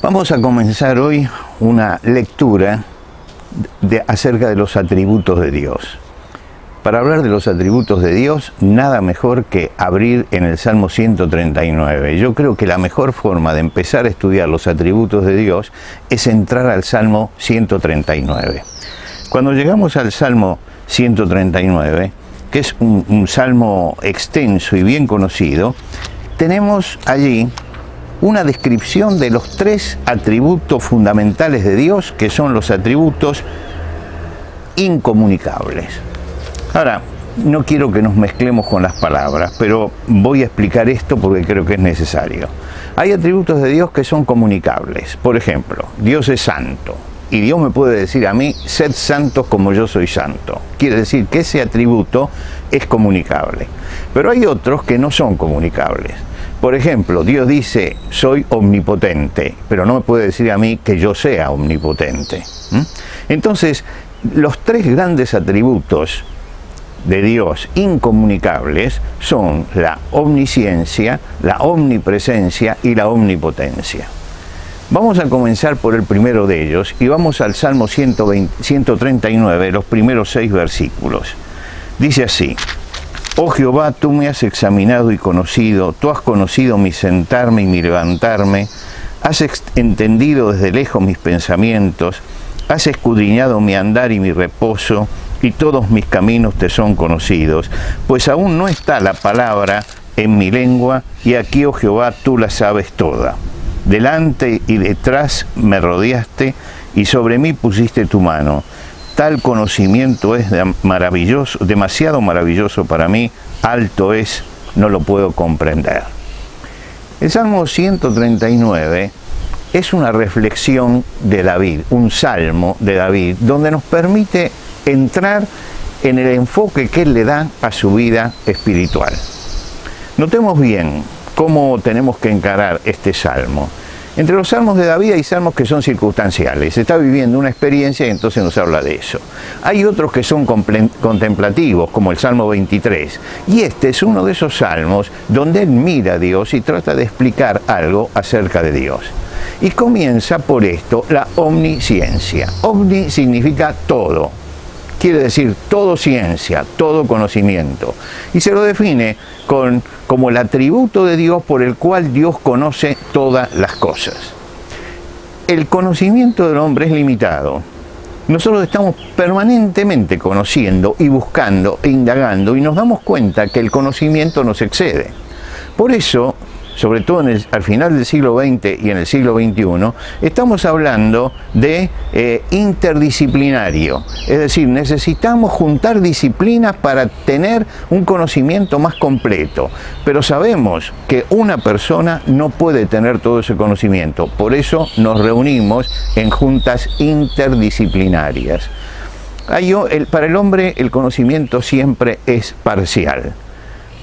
Vamos a comenzar hoy una lectura acerca de los atributos de Dios. Para hablar de los atributos de Dios, nada mejor que abrir en el Salmo 139. Yo creo que la mejor forma de empezar a estudiar los atributos de Dios es entrar al Salmo 139. Cuando llegamos al Salmo 139, que es un salmo extenso y bien conocido, tenemos allí una descripción de los tres atributos fundamentales de Dios, que son los atributos incomunicables. Ahora, no quiero que nos mezclemos con las palabras, pero voy a explicar esto porque creo que es necesario. Hay atributos de Dios que son comunicables. Por ejemplo, Dios es santo. Y Dios me puede decir a mí, sed santos como yo soy santo. Quiere decir que ese atributo es comunicable. Pero hay otros que no son comunicables. Por ejemplo, Dios dice, soy omnipotente, pero no me puede decir a mí que yo sea omnipotente. Entonces, los tres grandes atributos de Dios incomunicables son la omnisciencia, la omnipresencia y la omnipotencia. Vamos a comenzar por el primero de ellos y vamos al Salmo 139, los primeros 6 versículos. Dice así: Oh Jehová, tú me has examinado y conocido, tú has conocido mi sentarme y mi levantarme, has entendido desde lejos mis pensamientos, has escudriñado mi andar y mi reposo, y todos mis caminos te son conocidos, pues aún no está la palabra en mi lengua, y aquí, oh Jehová, tú la sabes toda. Delante y detrás me rodeaste, y sobre mí pusiste tu mano. Tal conocimiento es maravilloso, demasiado maravilloso para mí, alto es, no lo puedo comprender. El Salmo 139 es una reflexión de David, un salmo de David, donde nos permite entrar en el enfoque que él le da a su vida espiritual. Notemos bien cómo tenemos que encarar este salmo. Entre los salmos de David hay salmos que son circunstanciales. Está viviendo una experiencia y entonces nos habla de eso. Hay otros que son contemplativos, como el Salmo 23. Y este es uno de esos salmos donde él mira a Dios y trata de explicar algo acerca de Dios. Y comienza por esto, la omnisciencia. Omni significa todo. Quiere decir todo ciencia, todo conocimiento. Y se lo define como el atributo de Dios por el cual Dios conoce todas las cosas. El conocimiento del hombre es limitado. Nosotros estamos permanentemente conociendo y buscando e indagando y nos damos cuenta que el conocimiento nos excede. Por eso, sobre todo al final del siglo XX y en el siglo XXI, estamos hablando de interdisciplinario. Es decir, necesitamos juntar disciplinas para tener un conocimiento más completo. Pero sabemos que una persona no puede tener todo ese conocimiento. Por eso nos reunimos en juntas interdisciplinarias. Para el hombre el conocimiento siempre es parcial,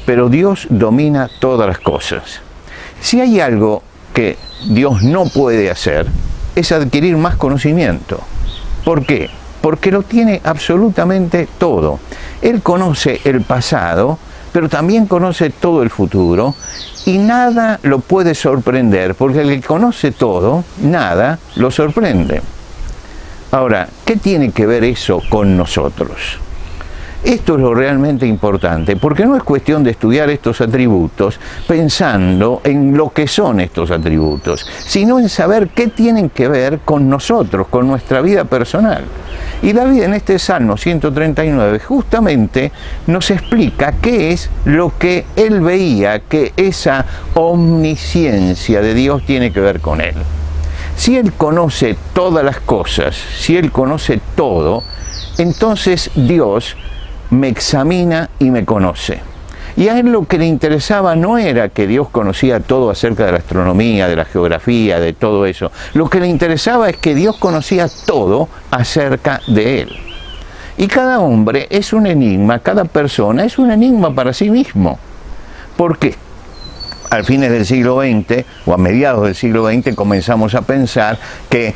pero Dios domina todas las cosas. Si hay algo que Dios no puede hacer, es adquirir más conocimiento. ¿Por qué? Porque lo tiene absolutamente todo. Él conoce el pasado, pero también conoce todo el futuro, y nada lo puede sorprender, porque el que conoce todo, nada lo sorprende. Ahora, ¿qué tiene que ver eso con nosotros? Esto es lo realmente importante, porque no es cuestión de estudiar estos atributos pensando en lo que son estos atributos, sino en saber qué tienen que ver con nosotros, con nuestra vida personal. Y David en este Salmo 139 justamente nos explica qué es lo que él veía que esa omnisciencia de Dios tiene que ver con él. Si él conoce todas las cosas, si él conoce todo, entonces Dios me examina y me conoce. Y a él lo que le interesaba no era que Dios conocía todo acerca de la astronomía, de la geografía, de todo eso. Lo que le interesaba es que Dios conocía todo acerca de él. Y cada hombre es un enigma, cada persona es un enigma para sí mismo. ¿Por qué? Al fines del siglo XX o a mediados del siglo XX comenzamos a pensar que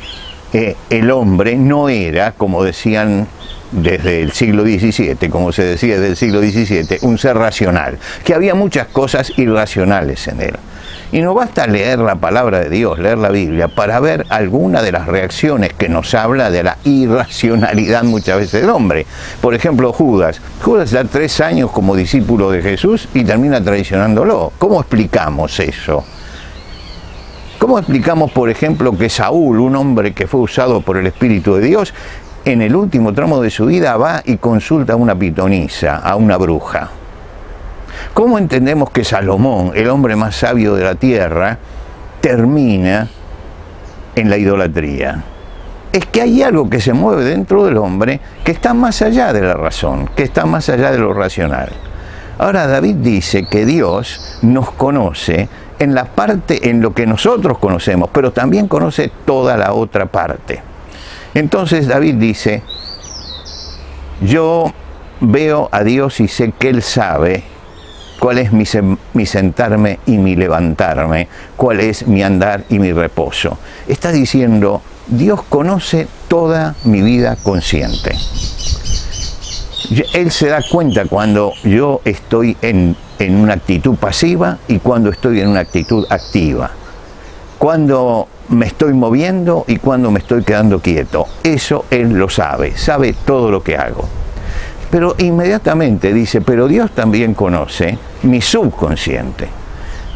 el hombre no era, como decían desde el siglo XVII, como se decía desde el siglo XVII, un ser racional, que había muchas cosas irracionales en él. Y no basta leer la palabra de Dios, leer la Biblia, para ver alguna de las reacciones que nos habla de la irracionalidad muchas veces del hombre. Por ejemplo, Judas. Judas da 3 años como discípulo de Jesús y termina traicionándolo. ¿Cómo explicamos eso? ¿Cómo explicamos, por ejemplo, que Saúl, un hombre que fue usado por el Espíritu de Dios, en el último tramo de su vida va y consulta a una pitonisa, a una bruja? ¿Cómo entendemos que Salomón, el hombre más sabio de la tierra, termina en la idolatría? Es que hay algo que se mueve dentro del hombre que está más allá de la razón, que está más allá de lo racional. Ahora David dice que Dios nos conoce en la parte, en lo que nosotros conocemos, pero también conoce toda la otra parte. Entonces David dice, yo veo a Dios y sé que Él sabe cuál es mi sentarme y mi levantarme, cuál es mi andar y mi reposo. Está diciendo, Dios conoce toda mi vida consciente. Él se da cuenta cuando yo estoy en una actitud pasiva y cuando estoy en una actitud activa. Cuando me estoy moviendo y cuando me estoy quedando quieto. Eso Él lo sabe, sabe todo lo que hago. Pero inmediatamente dice, pero Dios también conoce mi subconsciente.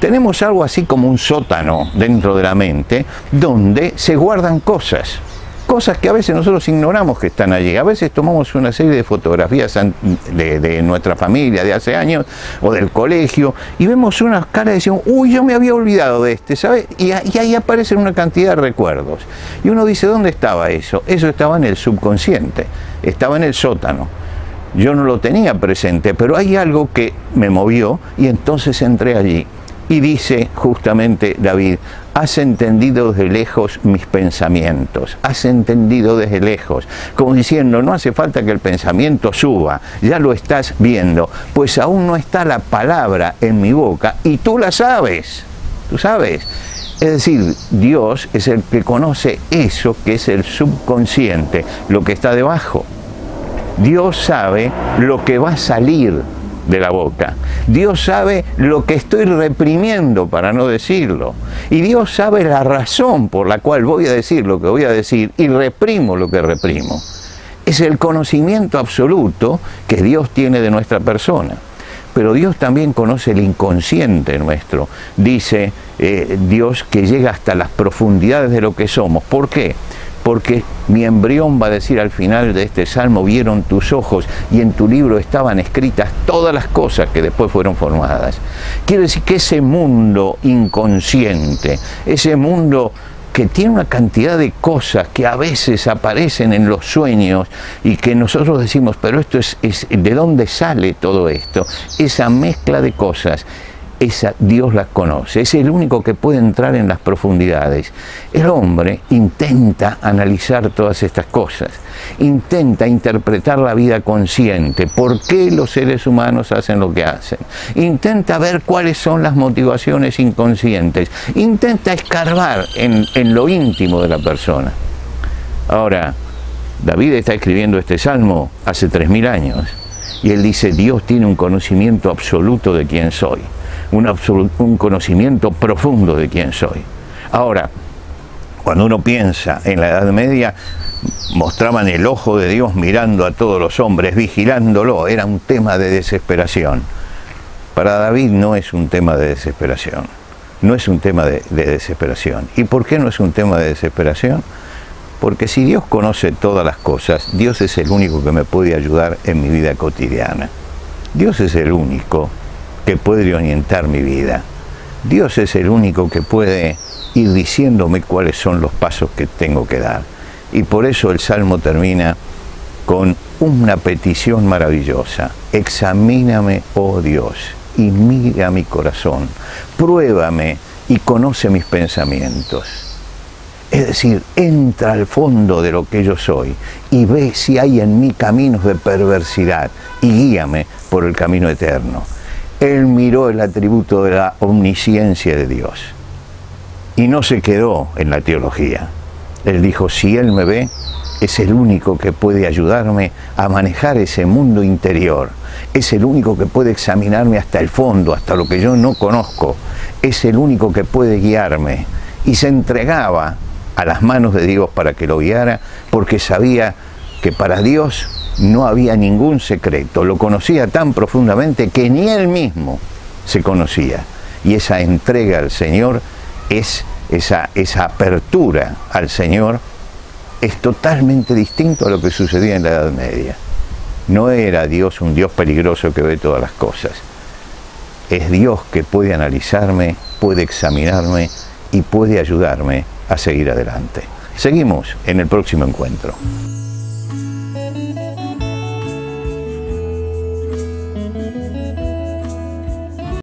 Tenemos algo así como un sótano dentro de la mente donde se guardan cosas. Cosas que a veces nosotros ignoramos que están allí. A veces tomamos una serie de fotografías de nuestra familia de hace años o del colegio y vemos unas caras y decimos, uy, yo me había olvidado de este, ¿sabes? Y ahí aparecen una cantidad de recuerdos. Y uno dice, ¿dónde estaba eso? Eso estaba en el subconsciente, estaba en el sótano. Yo no lo tenía presente, pero hay algo que me movió y entonces entré allí. Y dice justamente David, has entendido desde lejos mis pensamientos, has entendido desde lejos, como diciendo, no hace falta que el pensamiento suba, ya lo estás viendo, pues aún no está la palabra en mi boca y tú la sabes, tú sabes. Es decir, Dios es el que conoce eso que es el subconsciente, lo que está debajo. Dios sabe lo que va a salir de la boca. Dios sabe lo que estoy reprimiendo para no decirlo. Y Dios sabe la razón por la cual voy a decir lo que voy a decir y reprimo lo que reprimo. Es el conocimiento absoluto que Dios tiene de nuestra persona. Pero Dios también conoce el inconsciente nuestro. Dice Dios que llega hasta las profundidades de lo que somos. ¿Por qué? Porque mi embrión, va a decir al final de este salmo, vieron tus ojos y en tu libro estaban escritas todas las cosas que después fueron formadas. Quiere decir que ese mundo inconsciente, ese mundo que tiene una cantidad de cosas que a veces aparecen en los sueños y que nosotros decimos, pero esto es ¿de dónde sale todo esto? Esa mezcla de cosas. Esa Dios las conoce, es el único que puede entrar en las profundidades. El hombre intenta analizar todas estas cosas, intenta interpretar la vida consciente, por qué los seres humanos hacen lo que hacen, intenta ver cuáles son las motivaciones inconscientes, intenta escarbar en lo íntimo de la persona. Ahora, David está escribiendo este salmo hace 3000 años y él dice, Dios tiene un conocimiento absoluto de quién soy. Un conocimiento profundo de quién soy. Ahora, cuando uno piensa en la Edad Media, mostraban el ojo de Dios mirando a todos los hombres, vigilándolo, era un tema de desesperación. Para David no es un tema de desesperación, no es un tema de desesperación. ¿Y por qué no es un tema de desesperación? Porque si Dios conoce todas las cosas, Dios es el único que me puede ayudar en mi vida cotidiana. Dios es el único que puede orientar mi vida. Dios es el único que puede ir diciéndome cuáles son los pasos que tengo que dar. Y por eso el Salmo termina con una petición maravillosa. Examíname, oh Dios, y mira mi corazón. Pruébame y conoce mis pensamientos. Es decir, entra al fondo de lo que yo soy y ve si hay en mí caminos de perversidad y guíame por el camino eterno. Él miró el atributo de la omnisciencia de Dios y no se quedó en la teología. Él dijo, si Él me ve, es el único que puede ayudarme a manejar ese mundo interior. Es el único que puede examinarme hasta el fondo, hasta lo que yo no conozco. Es el único que puede guiarme. Y se entregaba a las manos de Dios para que lo guiara, porque sabía que para Dios no había ningún secreto. Lo conocía tan profundamente que ni él mismo se conocía. Y esa entrega al Señor, esa apertura al Señor, es totalmente distinto a lo que sucedía en la Edad Media. No era Dios un Dios peligroso que ve todas las cosas. Es Dios que puede analizarme, puede examinarme y puede ayudarme a seguir adelante. Seguimos en el próximo encuentro.